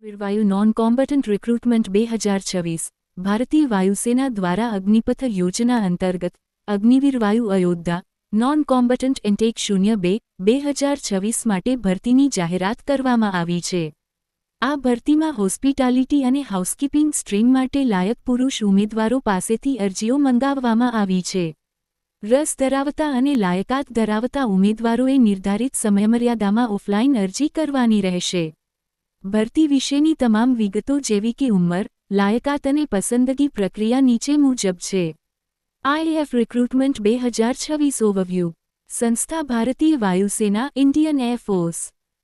વીરવાયુ non કોમ્બેટન્ટ recruitment 2026 ભારતીય વાયુસેના દ્વારા અગ્નિપથ યોજના અંતર્ગત અગ્નિવીર વાયુ અયોધ્યા નોન કોમ્બેટન્ટ ઇન્ટેક 02-2026 માટે ભરતીની જાહેરાત કરવામાં આવી છે। આ ભરતીમાં હોસ્પિટાલિટી અને હાઉસકીપિંગ સ્ટ્રીમ માટે લાયક પુરુષ ઉમેદવારો પાસેથી અરજીઓ મંગાવવામાં આવી છે। રસ ધરાવતા અને લાયકાત ધરાવતા ઉમેદવારોએ નિર્ધારિત સમયમર્યાદામાં ઓફલાઈન અરજી કરવાની રહેશે। ભરતી વિશેની તમામ વિગતો જેવી કે ઉંમર, લાયકાત અને પસંદગી પ્રક્રિયા નીચે મુજબ છે। IAF recruitment 2026 overview. સંસ્થા ભારતીય વાયુસેના ઇન્ડિયન એરફોર્સ।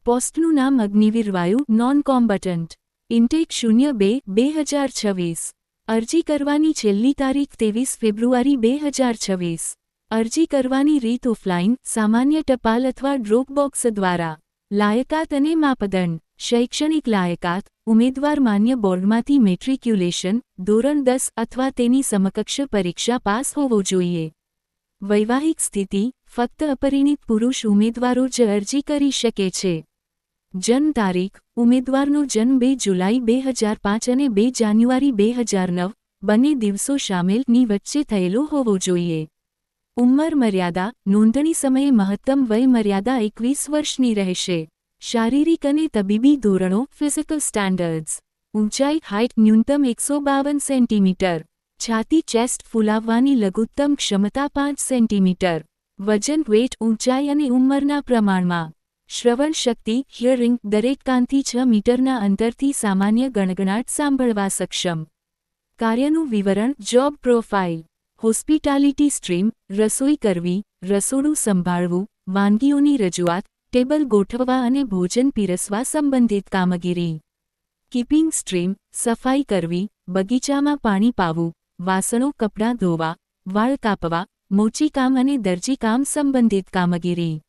પોસ્ટનું નામ અગ્નિવીર વાયુ નોન કોમ્બેટન્ટ ઇન્ટેક 02-2026। અરજી કરવાની છેલ્લી તારીખ 23 ફેબ્રુઆરી 2026। અરજી કરવાની રીત ઓફલાઈન, સામાન્ય ટપાલ અથવા ડ્રોપબોક્સ દ્વારા। લાયકાત અને માપદંડ। શૈક્ષણિક લાયકાત, ઉમેદવાર માન્ય બોર્ડમાંથી મેટ્રિક્યુલેશન, ધોરણ 10 અથવા તેની સમકક્ષ પરીક્ષા પાસ હોવો જોઈએ। વૈવાહિક સ્થિતિ, ફક્ત અપરિણિત પુરુષ ઉમેદવારો જ અરજી કરી શકે છે। જન્મ તારીખ, ઉમેદવારનો જન્મ 2 જુલાઈ 2005 અને 2 જાન્યુઆરી 2009, બંને દિવસો શામેલની વચ્ચે થયેલો હોવો જોઈએ। ઉંમર મર્યાદા, નોંધણી સમયે મહત્તમ વય મર્યાદા 21 વર્ષની રહેશે। શારીરિક અને તબીબી ધોરણો ફિઝિકલ સ્ટેન્ડર્ડ્સ। ઊંચાઈ હાઇટ ન્યૂનતમ 152 સેન્ટીમીટર। છાતી ચેસ્ટ ફૂલાવવાની લઘુત્તમ ક્ષમતા 5 સેન્ટીમીટર। વજન વેટ ઊંચાઈ અને ઉંમરના પ્રમાણમાં। શ્રવણ શક્તિ હિયરિંગ દરેક કાનથી 6 મીટરના અંતરથી સામાન્ય ગણગણાટ સાંભળવા સક્ષમ। કાર્યનું વિવરણ જોબ પ્રોફાઇલ। હોસ્પિટાલિટી સ્ટ્રીમ, રસોઈ કરવી, રસોડું સંભાળવું, વાનગીઓની રજૂઆત, ટેબલ ગોઠવવા અને ભોજન પીરસવા સંબંધિત કામગીરી। કીપિંગ સ્ટ્રીમ, સફાઈ કરવી, બગીચામાં પાણી પાવું, વાસણો કપડાં ધોવા, વાળ કાપવા, મોચીકામ અને દરજીકામ સંબંધિત કામગીરી।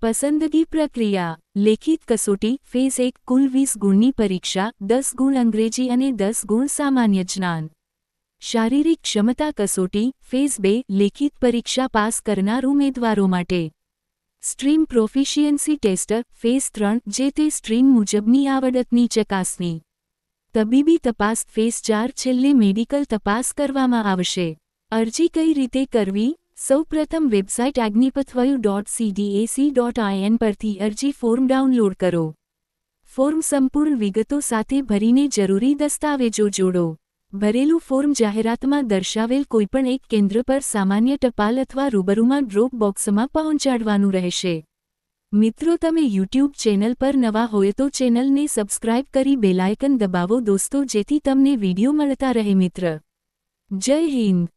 પસંદગી પ્રક્રિયા, લેખિત કસોટી ફેઝ 1 કુલ 20 ગુણની પરીક્ષા, 10 ગુણ અંગ્રેજી અને 10 ગુણ સામાન્ય જ્ઞાન। શારીરિક ક્ષમતા કસોટી ફેઝ 2 લેખિત પરીક્ષા પાસ કરનાર ઉમેદવારો માટે। સ્ટ્રીમ પ્રોફિશિયન્સી ટેસ્ટ ફેઝ 3 જે તે સ્ટ્રીમ મુજબની આવડતની ચકાસણી। તબીબી તપાસ ફેઝ 4 છેલ્લે મેડિકલ તપાસ કરવામાં આવશે। અરજી કઈ રીતે કરવી? સૌપ્રથમ વેબસાઇટ agnipathvayu.cdac.in પરથી અરજી ફોર્મ ડાઉનલોડ કરો। ફોર્મ સંપૂર્ણ વિગતો સાથે ભરીને જરૂરી દસ્તાવેજો જોડો। ભરેલું ફોર્મ જાહેરાતમાં દર્શાવેલ કોઈપણ એક કેન્દ્ર પર સામાન્ય ટપાલ અથવા રૂબરૂમાં ડ્રોપ બોક્સમાં પહોંચાડવાનું રહેશે। મિત્રો, તમે યુટ્યુબ ચેનલ પર નવા હોય તો ચેનલને સબસ્ક્રાઇબ કરી બેલાયકન દબાવો દોસ્તો, જેથી તમને વિડીયો મળતા રહે મિત્ર। જય હિન્દ।